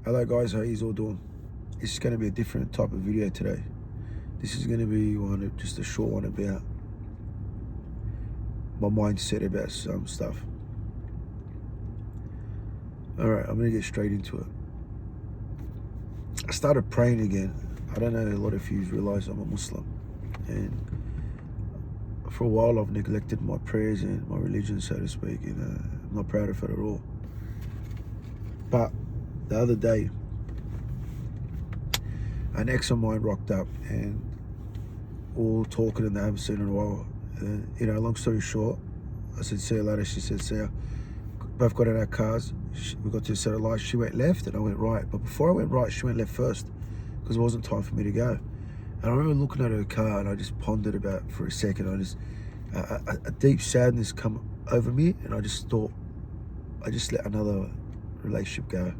Hello guys, how you all doing? This is going to be a different type of video today. This is going to be just a short one about my mindset about some stuff. Alright, I'm going to get straight into it. I started praying again. I don't know, a lot of you realize I'm a Muslim, and for a while I've neglected my prayers and my religion, so to speak, and I'm not proud of it at all. But the other day, an ex of mine rocked up, and all talking, and they haven't seen in a while. Long story short, I said, see you later. She said, see ya. Both got in our cars. We got to a set of lights. She went left and I went right. But before I went right, she went left first because it wasn't time for me to go. And I remember looking at her car and I just pondered about for a second. A deep sadness come over me, and I just thought, I just let another relationship go.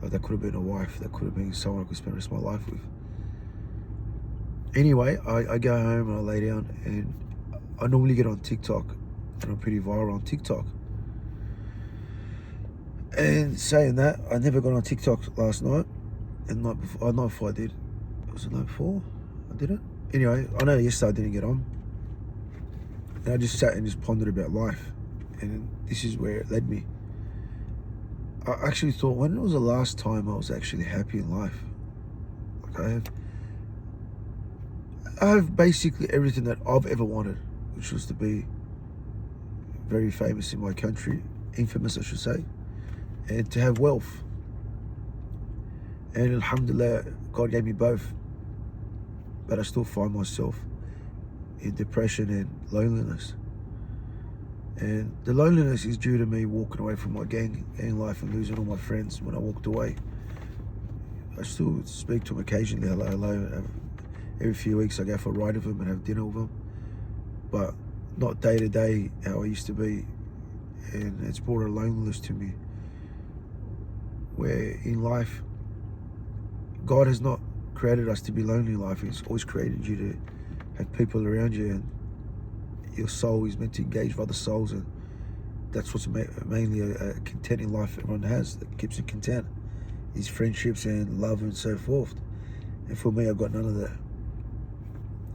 Like, that could have been a wife. That could have been someone I could spend the rest of my life with. Anyway, I go home and I lay down, and I normally get on TikTok, and I'm pretty viral on TikTok. And saying that, I never got on TikTok last night, and night before I did. Was it night before I did it? Anyway, I know yesterday I didn't get on. And I just sat and just pondered about life, and this is where it led me. I actually thought, when was the last time I was actually happy in life? Like, I have basically everything that I've ever wanted, which was to be very famous in my country, infamous I should say, and to have wealth. And alhamdulillah, God gave me both. But I still find myself in depression and loneliness. And the loneliness is due to me walking away from my gang life and losing all my friends when I walked away. I still speak to them occasionally, hello. Every few weeks I go for a ride with them and have dinner with them. But not day to day how I used to be. And it's brought a loneliness to me, where in life, God has not created us to be lonely in life. He's always created you to have people around you, and your soul is meant to engage with other souls, and that's what's mainly a contenting life everyone has, that keeps you content, is friendships and love and so forth. And for me, I've got none of that.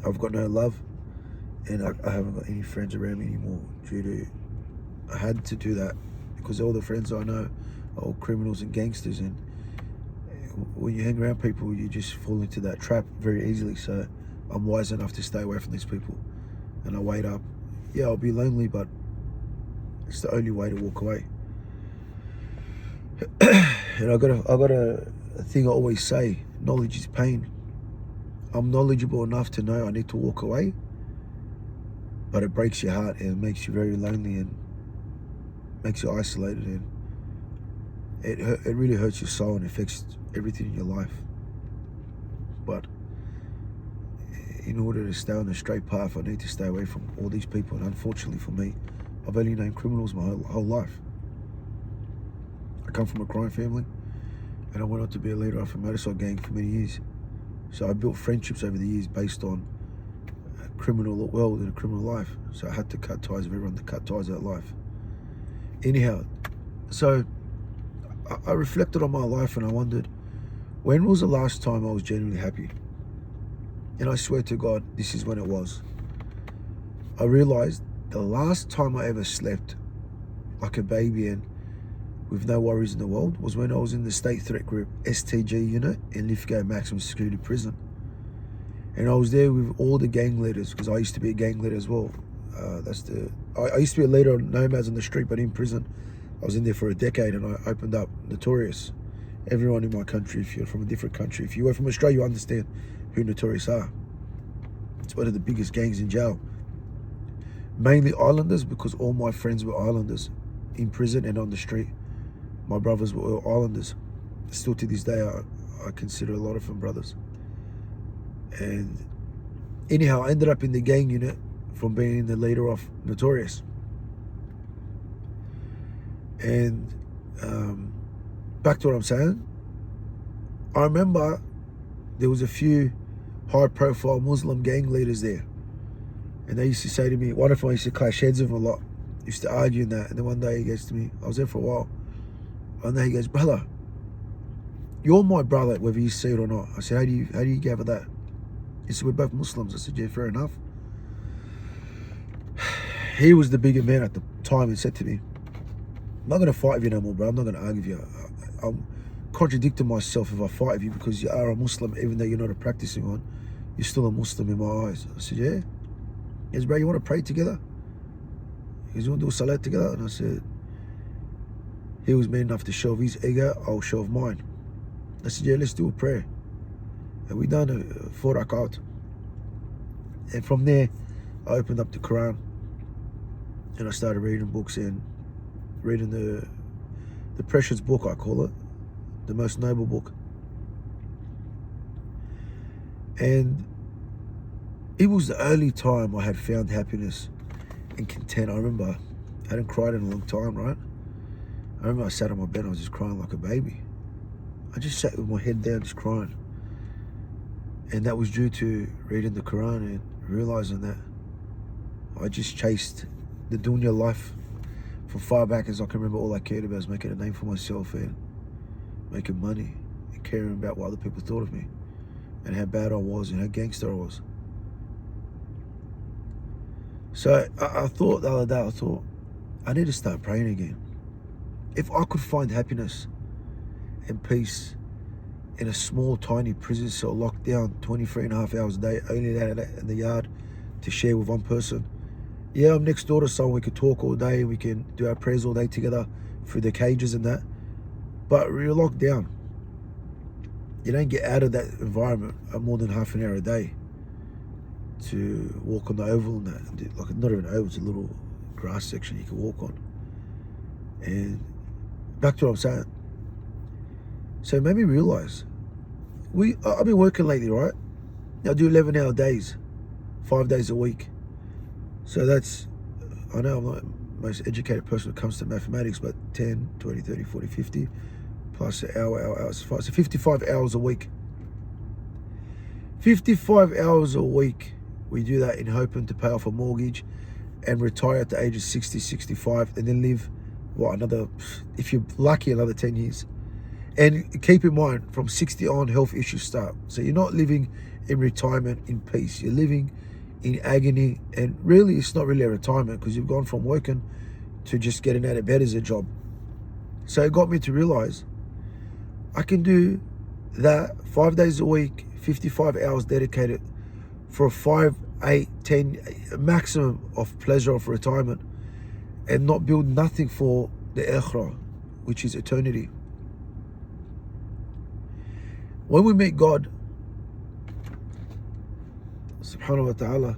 I've got no love, and I haven't got any friends around me anymore I had to do that because all the friends I know are all criminals and gangsters, and when you hang around people, you just fall into that trap very easily. So I'm wise enough to stay away from these people, and I wait up. Yeah, I'll be lonely, but it's the only way to walk away. And I got a thing I always say: knowledge is pain. I'm knowledgeable enough to know I need to walk away, but it breaks your heart and it makes you very lonely and makes you isolated, and it really hurts your soul and affects everything in your life. But in order to stay on the straight path, I need to stay away from all these people. And unfortunately for me, I've only known criminals my whole life. I come from a crime family, and I went on to be a leader of a motorcycle gang for many years. So I built friendships over the years based on a criminal world and a criminal life. So I had to cut ties with everyone, to cut ties out life. Anyhow, so I reflected on my life and I wondered, when was the last time I was genuinely happy? And I swear to God, this is when it was. I realized the last time I ever slept like a baby and with no worries in the world was when I was in the State Threat Group STG unit in Lithgow Maximum Security Prison. And I was there with all the gang leaders, because I used to be a gang leader as well. I used to be a leader on Nomads on the street, but in prison, I was in there for a decade, and I opened up Notorious. Everyone in my country, if you're from a different country, if you were from Australia, you understand who Notorious are. It's one of the biggest gangs in jail. Mainly islanders, because all my friends were islanders in prison and on the street. My brothers were all islanders. Still to this day, I consider a lot of them brothers. And anyhow, I ended up in the gang unit from being the leader of Notorious. And back to what I'm saying, I remember there was a few high-profile Muslim gang leaders there, and they used to say to me, one of them, I used to clash heads with them a lot, used to argue in that. And then one day he goes to me, I was there for a while, one day he goes, brother, you're my brother, whether you see it or not. I said, how do you gather that? He said, we're both Muslims. I said, yeah, fair enough. He was the bigger man at the time and said to me, I'm not going to fight with you no more, bro. I'm not going to argue with you. I'm contradicting myself if I fight with you, because you are a Muslim, even though you're not a practicing one. You're still a Muslim in my eyes. I said, yeah. He said, bro, you want to pray together? He said, you want to do a salat together? And I said, he was man enough to show of his ego, I'll show of mine. I said, yeah, let's do a prayer. And we done a 4 rakat. And from there, I opened up the Quran and I started reading books and reading the precious book, I call it, the most noble book. And it was the only time I had found happiness and content. I remember I hadn't cried in a long time, right? I remember I sat on my bed, I was just crying like a baby. I just sat with my head down, just crying. And that was due to reading the Quran and realizing that I just chased the dunya life from far back as I can remember. All I cared about was making a name for myself and making money and caring about what other people thought of me and how bad I was and how gangster I was. So I thought the other day, I need to start praying again. If I could find happiness and peace in a small, tiny prison cell, locked down 23.5 hours a day, only out in the yard to share with one person. Yeah, I'm next door to someone, we could talk all day, we can do our prayers all day together through the cages and that. But you're locked down. You don't get out of that environment more than half an hour a day to walk on the oval and that. Like, not even oval, it's a little grass section you can walk on. And back to what I'm saying. So it made me realize, I've been working lately, right? I do 11-hour days, 5 days a week. So that's, I know I'm not the most educated person when it comes to mathematics, but 10, 20, 30, 40, 50, plus an hour, so 55 hours a week. 55 hours a week. We do that in hoping to pay off a mortgage and retire at the age of 60, 65, and then live, another, if you're lucky, another 10 years. And keep in mind, from 60 on, health issues start. So you're not living in retirement in peace. You're living in agony. And really, it's not really a retirement, because you've gone from working to just getting out of bed as a job. So it got me to realize I can do that 5 days a week, 55 hours dedicated for 5, 8, 10 maximum of pleasure of retirement, and not build nothing for the akhirah, which is eternity. When we meet God, subhanahu wa ta'ala,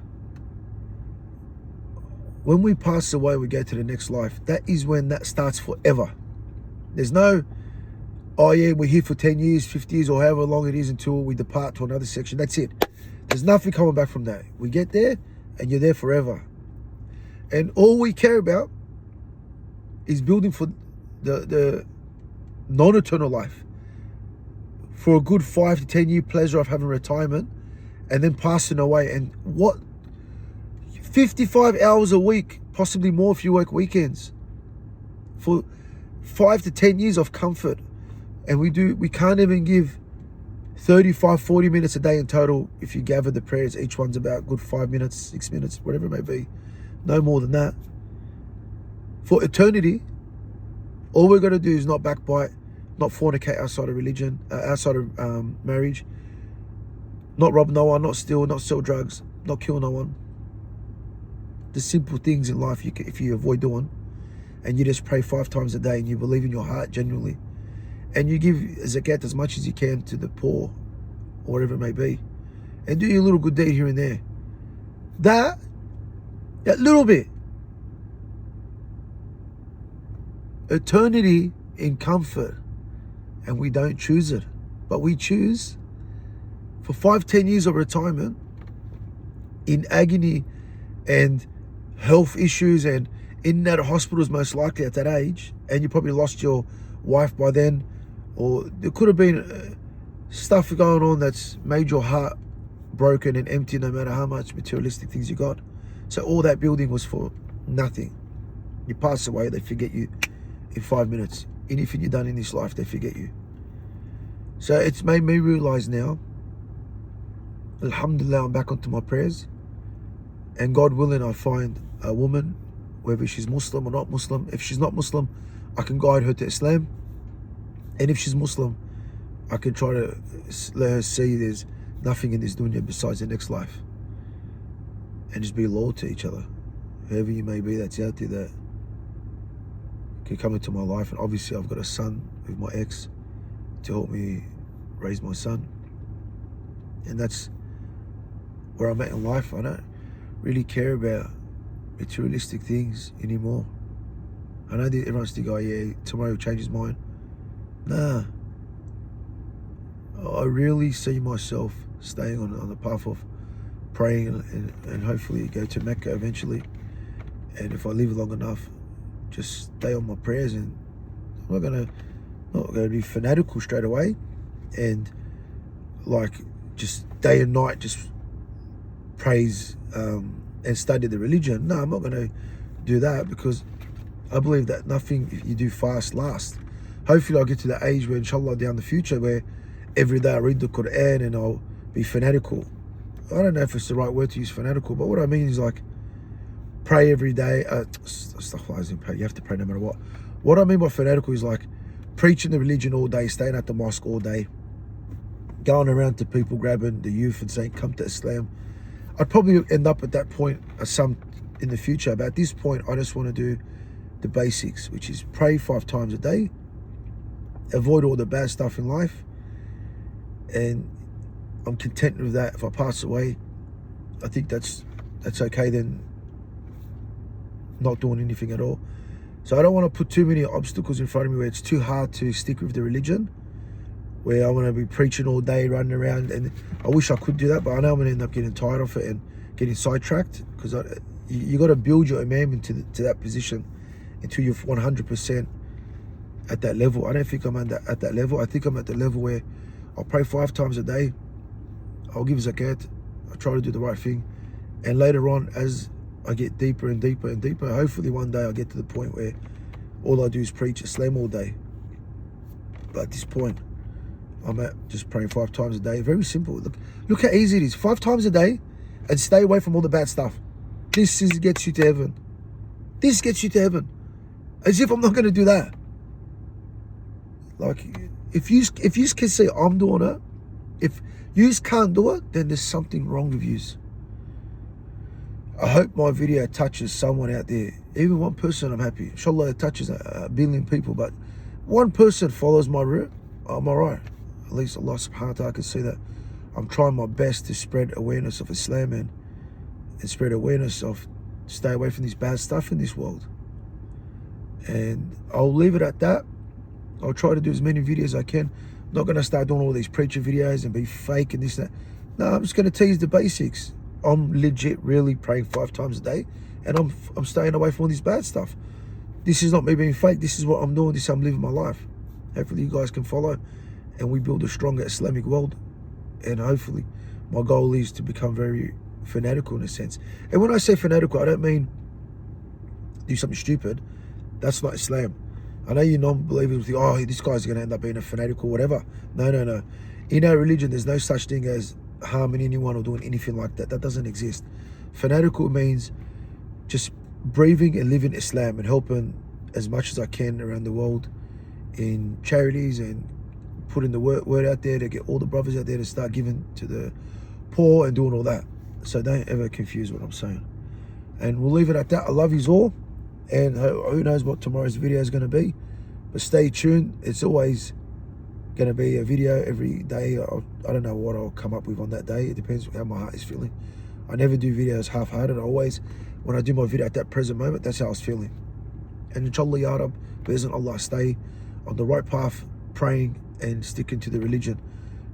when we pass away, we go to the next life. That is when that starts forever. There's no, oh yeah, we're here for 10 years, 50 years, or however long it is until we depart to another section. That's it. There's nothing coming back from that. We get there and you're there forever. And all we care about is building for the non-eternal life, for a good 5 to 10 year pleasure of having retirement and then passing away. And what, 55 hours a week, possibly more if you work weekends, for 5 to 10 years of comfort. And we can't even give 35, 40 minutes a day in total. If you gather the prayers, each one's about good 5 minutes, 6 minutes, whatever it may be. No more than that. For eternity, all we're going to do is not backbite, not fornicate outside of religion, outside of marriage, not rob no one, not steal, not sell drugs, not kill no one. The simple things in life if you avoid doing, and you just pray 5 times a day and you believe in your heart genuinely, and you give zakat as much as you can to the poor, or whatever it may be, and do your little good deed here and there. That little bit, eternity in comfort. And we don't choose it, but we choose for 5, 10 years of retirement in agony and health issues, and in and out of hospitals most likely at that age, and you probably lost your wife by then, or there could have been stuff going on that's made your heart broken and empty, no matter how much materialistic things you got. So all that building was for nothing. You pass away, they forget you in 5 minutes. Anything you've done in this life, they forget you. So it's made me realize now, alhamdulillah, I'm back onto my prayers. And God willing, I find a woman, whether she's Muslim or not Muslim. If she's not Muslim, I can guide her to Islam. And if she's Muslim, I can try to let her see there's nothing in this dunya besides the next life. And just be loyal to each other. Whoever you may be that's out there that can come into my life. And obviously I've got a son with my ex to help me raise my son. And that's where I'm at in life. I don't really care about materialistic things anymore. I know that everyone's thinking, oh yeah, tomorrow will change his mind. Nah. I really see myself staying on the path of praying and hopefully go to Mecca eventually. And if I live long enough, just stay on my prayers, and I'm not gonna be fanatical straight away and like just day and night just praise and study the religion. No, I'm not gonna do that, because I believe that nothing you do fast lasts. Hopefully I'll get to the age where, inshallah, down the future, where every day I read the Quran and I'll be fanatical. I don't know if it's the right word to use, fanatical, but what I mean is like pray every day. You have to pray no matter what. What I mean by fanatical is like preaching the religion all day, staying at the mosque all day, going around to people, grabbing the youth and saying, come to Islam. I'd probably end up at that point some in the future, but at this point I just want to do the basics, which is pray 5 times a day, avoid all the bad stuff in life, and I'm content with that. If I pass away, I think that's okay then, not doing anything at all. So I don't want to put too many obstacles in front of me where it's too hard to stick with the religion, where I want to be preaching all day, running around, and I wish I could do that, but I know I'm going to end up getting tired of it and getting sidetracked, because you got to build your imam to that position until you're 100% at that level. I don't think I'm at that level. I think I'm at the level where I'll pray 5 times a day, I'll give zakat, I'll try to do the right thing, and later on, as I get deeper and deeper and deeper, hopefully one day I'll get to the point where all I do is preach Islam all day. But at this point, I'm at just praying 5 times a day. Very simple. Look how easy it is. 5 times a day, and stay away from all the bad stuff. This gets you to heaven. This gets you to heaven. As if I'm not going to do that. Like, if you can say I'm doing it, if you can't do it, then there's something wrong with you. I hope my video touches someone out there. Even one person, I'm happy. Inshallah, it touches a billion people, but one person follows my route, I'm all right. At least Allah subhanahu wa ta'ala can see that I'm trying my best to spread awareness of Islam and spread awareness of stay away from this bad stuff in this world. And I'll leave it at that. I'll try to do as many videos as I can. I'm not going to start doing all these preacher videos and be fake and this and that. No, I'm just going to tease the basics. I'm legit really praying 5 times a day, and I'm staying away from all this bad stuff. This is not me being fake. This is what I'm doing. This is how I'm living my life. Hopefully you guys can follow, and we build a stronger Islamic world. And hopefully my goal is to become very fanatical in a sense. And when I say fanatical, I don't mean do something stupid. That's not Islam. I know you non-believers think, oh, this guy's going to end up being a fanatic or whatever. No. In our religion, there's no such thing as harming anyone or doing anything like that. That doesn't exist. Fanatical means just breathing and living Islam and helping as much as I can around the world in charities and putting the word out there to get all the brothers out there to start giving to the poor and doing all that. So don't ever confuse what I'm saying. And we'll leave it at that. I love you all. And who knows what tomorrow's video is going to be. But stay tuned. It's always going to be a video every day. I don't know what I'll come up with on that day. It depends how my heart is feeling. I never do videos half-hearted. Always, when I do my video at that present moment, that's how I was feeling. And inshallah, ya Rab, be'ezn Allah, stay on the right path, praying and sticking to the religion.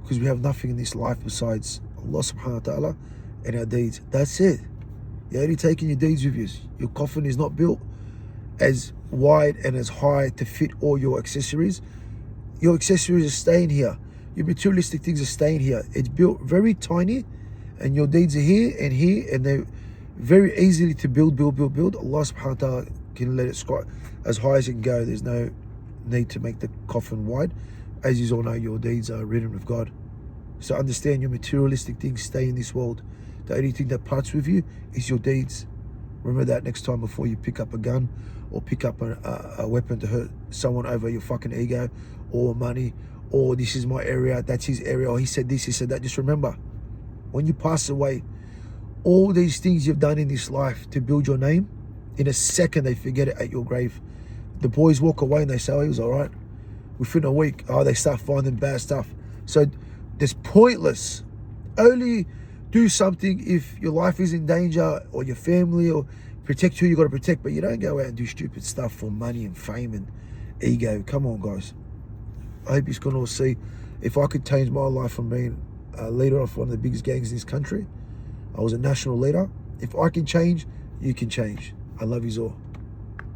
Because we have nothing in this life besides Allah subhanahu wa ta'ala and our deeds. That's it. You're only taking your deeds with you. Your coffin is not built as wide and as high to fit all your accessories. Your accessories are staying here. Your materialistic things are staying here. It's built very tiny, and your deeds are here, and they're very easily to build. Allah subhanahu wa ta'ala can let it sky as high as it can go. There's no need to make the coffin wide. As you all know, your deeds are written with God. So understand your materialistic things stay in this world. The only thing that parts with you is your deeds. Remember that next time before you pick up a gun or pick up a weapon to hurt someone over your fucking ego or money, or this is my area, that's his area, or he said this, he said that. Just remember, when you pass away, all these things you've done in this life to build your name, in a second they forget it at your grave. The boys walk away and they say, oh, he was all right. Within a week, oh, they start finding bad stuff. So it's pointless. Only do something if your life is in danger or your family, or protect who you got to protect. But you don't go out and do stupid stuff for money and fame and ego. Come on, guys. I hope you're going to see if I could change my life from being a leader of one of the biggest gangs in this country. I was a national leader. If I can change, you can change. I love you all.